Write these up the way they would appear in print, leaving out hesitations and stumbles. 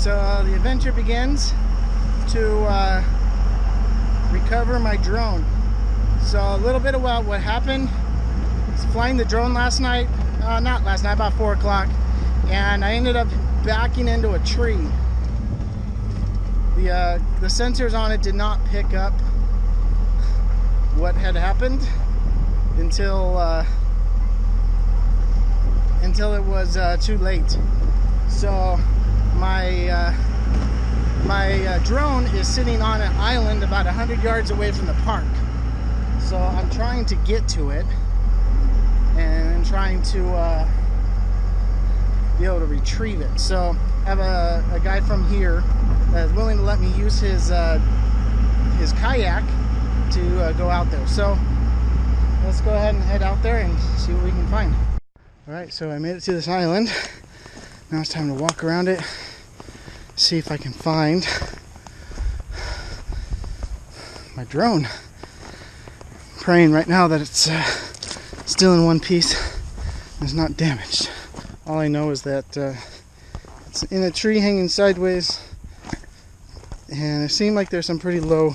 So the adventure begins to recover my drone. So a little bit about what happened. I was flying the drone last night, not last night, about 4 o'clock, and I ended up backing into a tree. The sensors on it did not pick up what had happened until it was too late. So my drone is sitting on an island about 100 yards away from the park. So I'm trying to get to it and trying to be able to retrieve it. So I have a guy from here that is willing to let me use his kayak to go out there. So let's go ahead and head out there and see what we can find. Alright, so I made it to this island. Now it's time to walk around it, see if I can find my drone. I'm praying right now that it's still in one piece and it's not damaged. All I know is that it's in a tree hanging sideways, and it seemed like there's some pretty low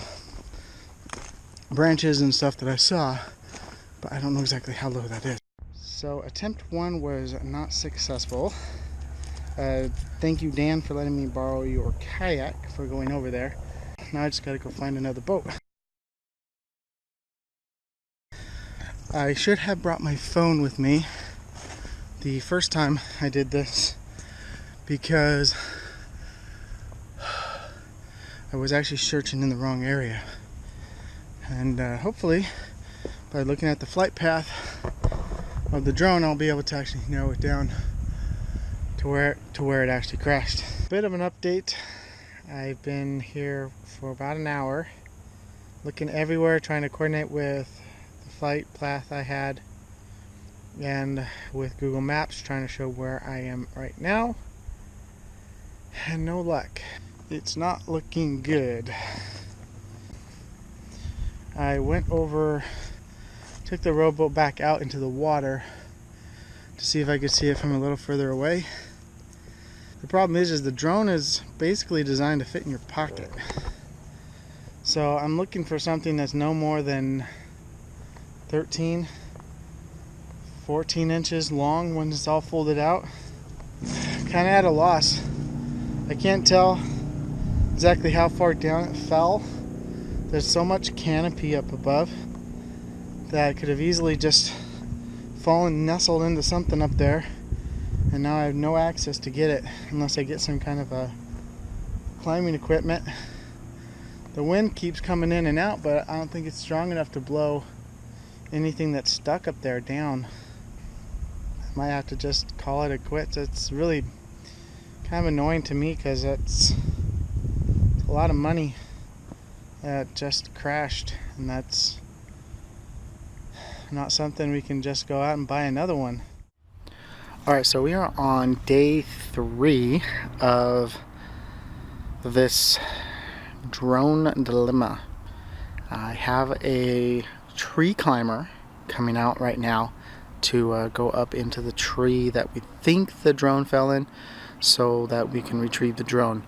branches and stuff that I saw, but I don't know exactly how low that is. So attempt 1 was not successful. Thank you, Dan, for letting me borrow your kayak for going over there. Now I just gotta go find another boat. I should have brought my phone with me the first time I did this, because I was actually searching in the wrong area. And hopefully, by looking at the flight path of the drone, I'll be able to actually narrow it down to where it actually crashed. Bit of an update. I've been here for about an hour, looking everywhere, trying to coordinate with the flight path I had, and with Google Maps, trying to show where I am right now, and no luck. It's not looking good. I went over, took the rowboat back out into the water to see if I could see it from a little further away. The problem is the drone is basically designed to fit in your pocket. So I'm looking for something that's no more than 13, 14 inches long when it's all folded out. Kind of at a loss. I can't tell exactly how far down it fell. There's so much canopy up above that it could have easily just fallen, nestled into something up there, and now I have no access to get it unless I get some kind of a climbing equipment. The wind keeps coming in and out, but I don't think it's strong enough to blow anything that's stuck up there down. I might have to just call it a quits. It's really kind of annoying to me because it's a lot of money that just crashed, and that's not something we can just go out and buy another one. Alright, so we are on day 3 of this drone dilemma. I have a tree climber coming out right now to go up into the tree that we think the drone fell in, so that we can retrieve the drone.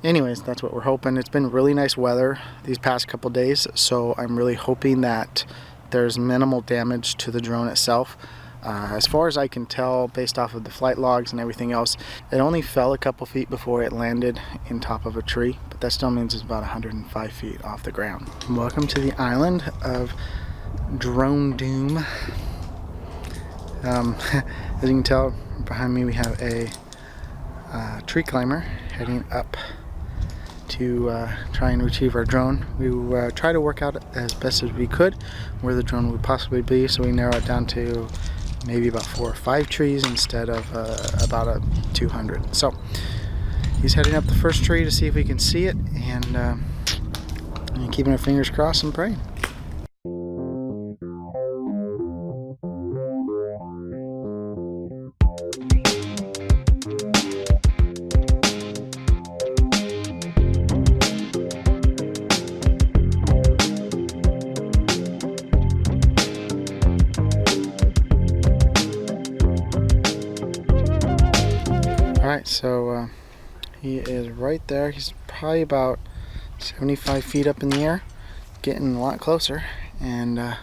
Anyways, that's what we're hoping. It's been really nice weather these past couple days, so I'm really hoping that there's minimal damage to the drone itself. As far as I can tell, based off of the flight logs and everything else, it only fell a couple feet before it landed in top of a tree, but that still means it's about 105 feet off the ground. Welcome to the island of Drone Doom. As you can tell, behind me we have a tree climber heading up to try and retrieve our drone. We try to work out as best as we could where the drone would possibly be, so we narrow it down to maybe about 4 or 5 trees instead of about 200. So he's heading up the first tree to see if we can see it, and keeping our fingers crossed and praying. Alright, so He is right there. He's probably about 75 feet up in the air, getting a lot closer, and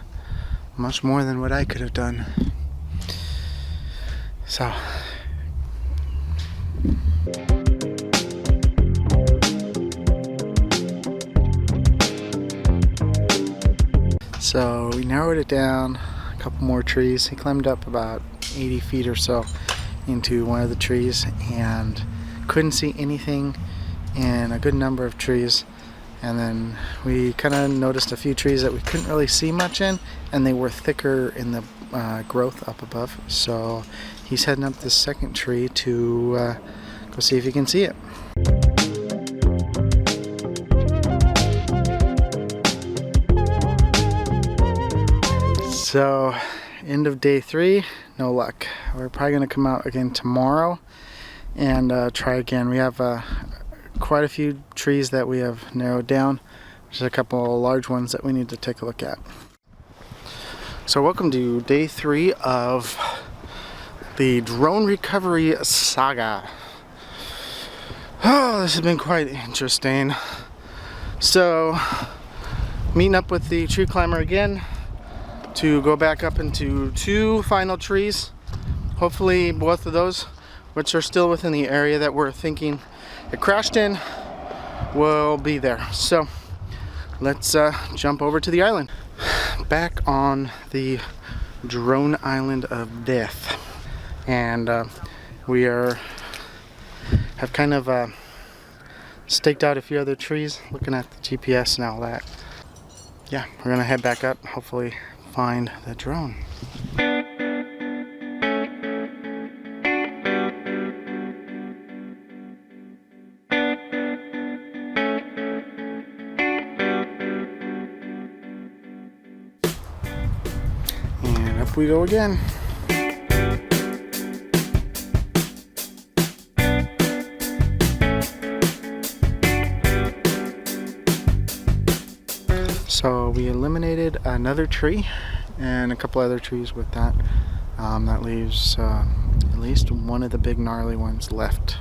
much more than what I could have done. So we narrowed it down a couple more trees. He climbed up about 80 feet or so into one of the trees and couldn't see anything in a good number of trees. And then we kind of noticed a few trees that we couldn't really see much in, and they were thicker in the growth up above. So he's heading up this second tree to go see if he can see it. So, end of day 3, no luck. We're probably going to come out again tomorrow and try again. We have quite a few trees that we have narrowed down. There's a couple of large ones that we need to take a look at. So welcome to day 3 of the drone recovery saga. Oh, this has been quite interesting. So, meeting up with the tree climber again to go back up into 2 final trees. Hopefully both of those, which are still within the area that we're thinking it crashed in, will be there. So let's jump over to the island. Back on the drone island of death, and we have kind of staked out a few other trees, looking at the GPS and all that. Yeah, we're gonna head back up, hopefully find the drone. And up we go again. So we eliminated another tree and a couple other trees with that. That leaves at least one of the big gnarly ones left.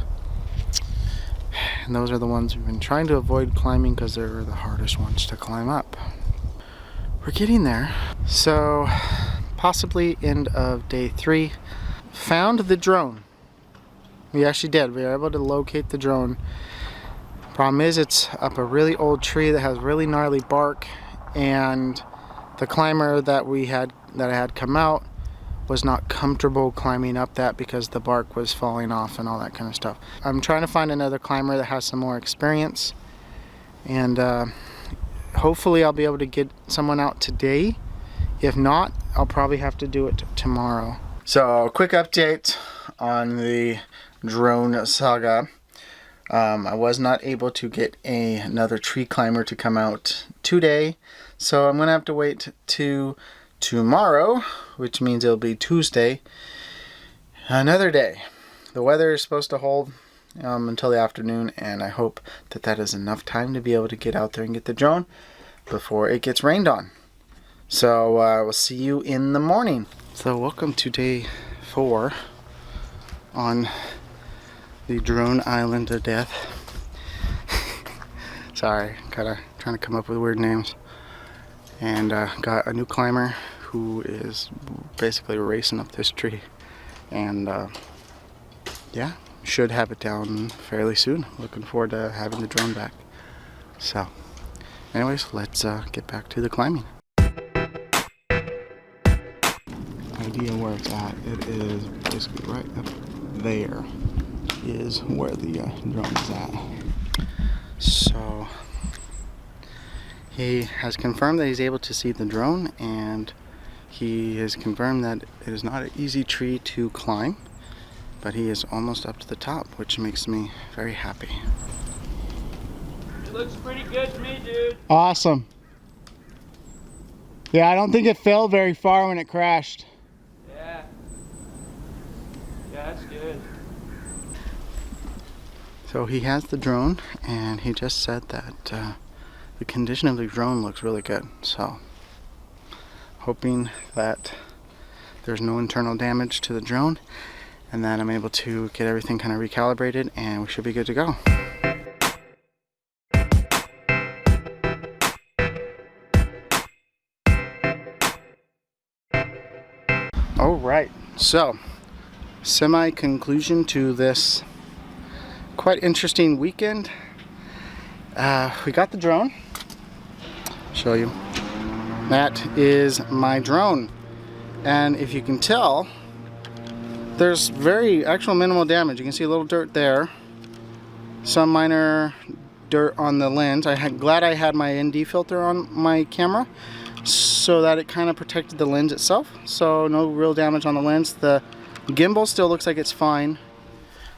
And those are the ones we've been trying to avoid climbing because they're the hardest ones to climb up. We're getting there. So possibly end of day 3. Found the drone. We actually did. We were able to locate the drone. Problem is, it's up a really old tree that has really gnarly bark, and the climber that I had come out was not comfortable climbing up that because the bark was falling off and all that kind of stuff. I'm trying to find another climber that has some more experience, and hopefully I'll be able to get someone out today. If not, I'll probably have to do it tomorrow. So, quick update on the drone saga. I was not able to get another tree climber to come out today, so I'm gonna have to wait to tomorrow, which means it'll be Tuesday, another day. The weather is supposed to hold until the afternoon, and I hope that that is enough time to be able to get out there and get the drone before it gets rained on. So we'll see you in the morning. So welcome to day 4 on the drone island of death. Sorry, kind of trying to come up with weird names. And got a new climber who is basically racing up this tree. And yeah, should have it down fairly soon. Looking forward to having the drone back. So anyways, let's get back to the climbing. Idea where it's at. It is basically right up there is where the drone is at. So he has confirmed that he's able to see the drone, and he has confirmed that it is not an easy tree to climb, but he is almost up to the top, which makes me very happy. It looks pretty good to me, dude. Awesome. Yeah, I don't think it fell very far when it crashed. Yeah. Yeah, that's good. So he has the drone, and he just said that the condition of the drone looks really good. So hoping that there's no internal damage to the drone, and then I'm able to get everything kind of recalibrated and we should be good to go. Alright, so semi-conclusion to this quite interesting weekend. We got the drone. Show you. That is my drone, and if you can tell, there's very actual minimal damage. You can see a little dirt there, some minor dirt on the lens. Glad I had my ND filter on my camera so that it kind of protected the lens itself, so no real damage on the lens. The gimbal still looks like it's fine.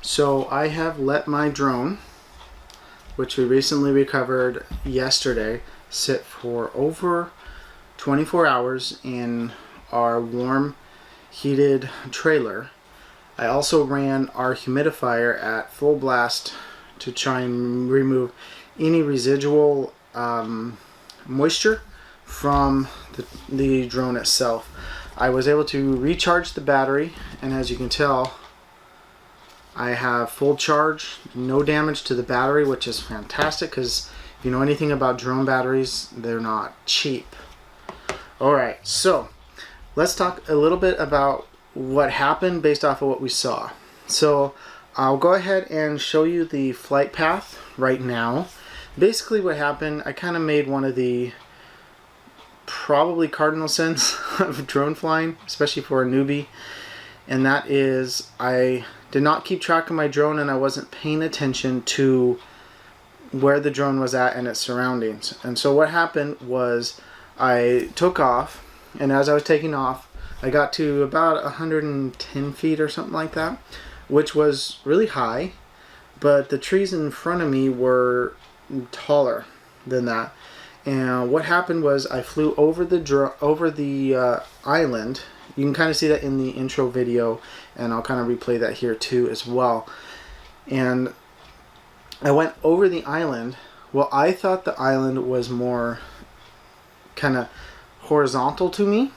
So I have let my drone, which we recently recovered yesterday, sit for over 24 hours in our warm heated trailer. I also ran our humidifier at full blast to try and remove any residual moisture from the drone itself. I was able to recharge the battery, and as you can tell, I have full charge, no damage to the battery, which is fantastic because if you know anything about drone batteries, they're not cheap. Alright, so let's talk a little bit about what happened based off of what we saw. So I'll go ahead and show you the flight path right now. Basically what happened, I kind of made one of the probably cardinal sins of drone flying, especially for a newbie, and that is I did not keep track of my drone and I wasn't paying attention to where the drone was at and its surroundings. And so what happened was I took off, and as I was taking off I got to about 110 feet or something like that, which was really high, but the trees in front of me were taller than that. And what happened was I flew over the island. You can kind of see that in the intro video, and I'll kind of replay that here too as well. And I went over the island. Well, I thought the island was more kind of horizontal to me,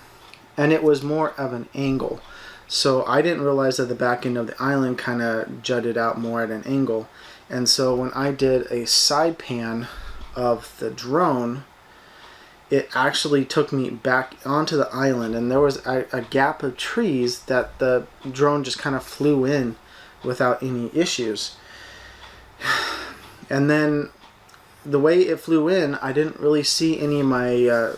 and it was more of an angle. So I didn't realize that the back end of the island kind of jutted out more at an angle. And so when I did a side pan of the drone, it actually took me back onto the island, and there was a gap of trees that the drone just kind of flew in without any issues. And then the way it flew in, I didn't really see any of my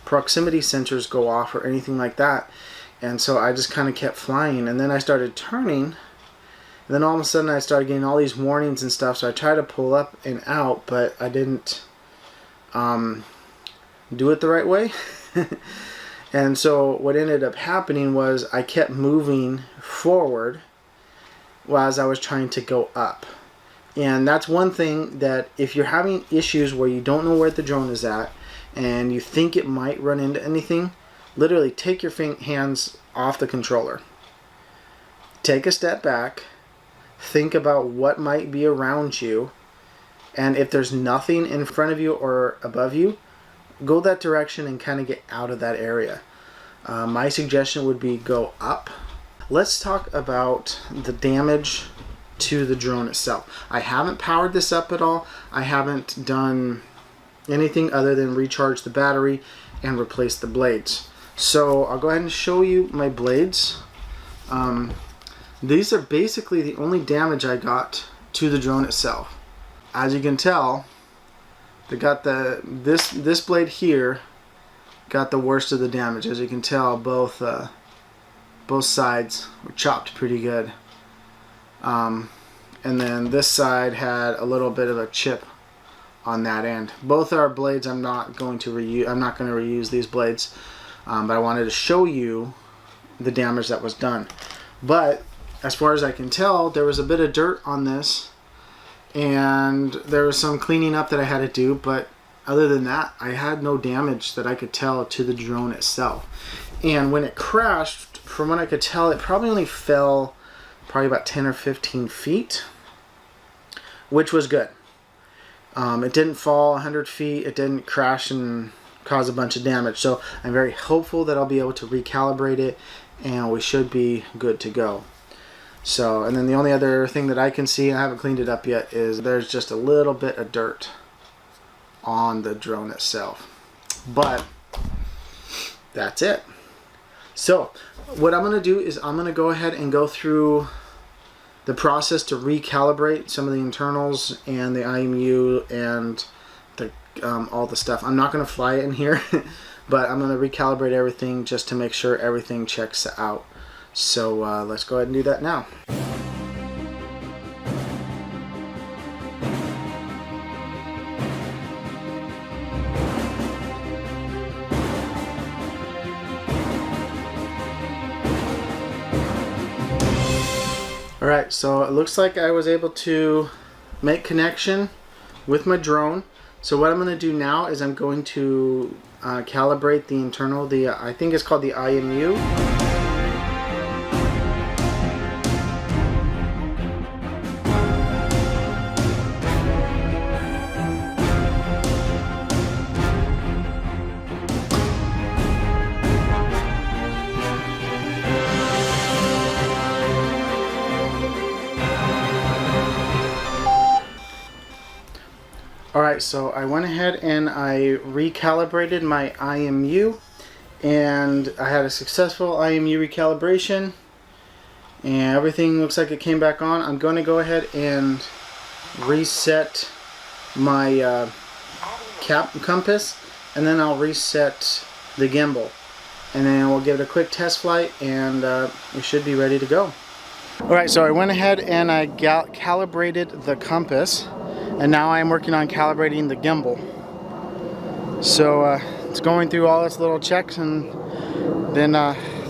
proximity sensors go off or anything like that, and so I just kind of kept flying. And then I started turning, and then all of a sudden I started getting all these warnings and stuff, so I tried to pull up and out, but I didn't do it the right way. And so what ended up happening was I kept moving forward as I was trying to go up. And that's one thing that if you're having issues where you don't know where the drone is at and you think it might run into anything, literally take your hands off the controller. Take a step back, think about what might be around you, and if there's nothing in front of you or above you, go that direction and kind of get out of that area. My suggestion would be go up. Let's talk about the damage to the drone itself. I haven't powered this up at all. I haven't done anything other than recharge the battery and replace the blades. So I'll go ahead and show you my blades. These are basically the only damage I got to the drone itself. As you can tell, they got this blade here got the worst of the damage. As you can tell, both sides were chopped pretty good. And then this side had a little bit of a chip on that end. Both our blades I'm not going to reuse these blades, but I wanted to show you the damage that was done. But as far as I can tell, there was a bit of dirt on this, and there was some cleaning up that I had to do, but other than that, I had no damage that I could tell to the drone itself. And when it crashed, from what I could tell, it probably only fell probably about 10 or 15 feet, which was good. It didn't fall 100 feet, it didn't crash and cause a bunch of damage, so I'm very hopeful that I'll be able to recalibrate it and we should be good to go. So, and then the only other thing that I can see, I haven't cleaned it up yet, is there's just a little bit of dirt on the drone itself. But that's it. So what I'm going to do is I'm going to go ahead and go through the process to recalibrate some of the internals and the IMU and the all the stuff. I'm not going to fly it in here, but I'm going to recalibrate everything just to make sure everything checks out. So let's go ahead and do that now. Alright, so it looks like I was able to make connection with my drone. So what I'm going to do now is I'm going to calibrate the internal, I think it's called the IMU. Alright, so I went ahead and I recalibrated my IMU, and I had a successful IMU recalibration, and everything looks like it came back on. I'm going to go ahead and reset my compass, and then I'll reset the gimbal, and then we'll give it a quick test flight, and we should be ready to go. Alright, so I went ahead and I calibrated the compass, and now I'm working on calibrating the gimbal. So it's going through all its little checks, and then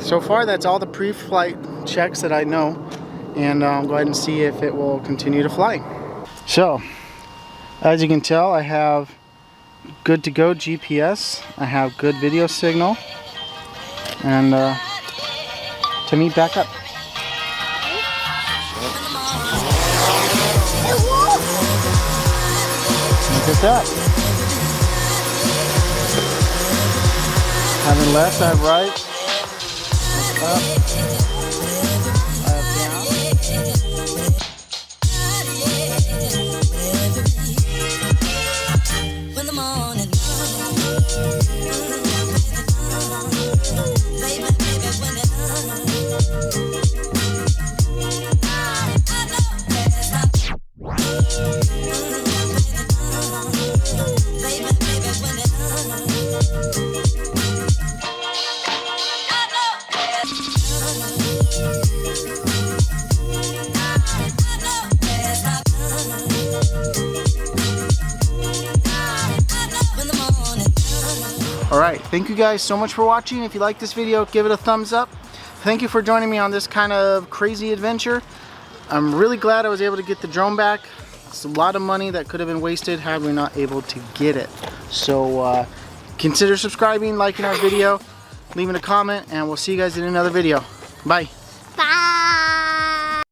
so far that's all the pre-flight checks that I know, and I'll go ahead and see if it will continue to fly. So as you can tell, I have good to go GPS, I have good video signal, and to meet back up. Look at that. Having left, I have right, up, I have down. When the morning Alright, thank you guys so much for watching. If you like this video, give it a thumbs up. Thank you for joining me on this kind of crazy adventure. I'm really glad I was able to get the drone back. It's a lot of money that could have been wasted had we not able to get it. So consider subscribing, liking our video, leaving a comment, and we'll see you guys in another video. Bye.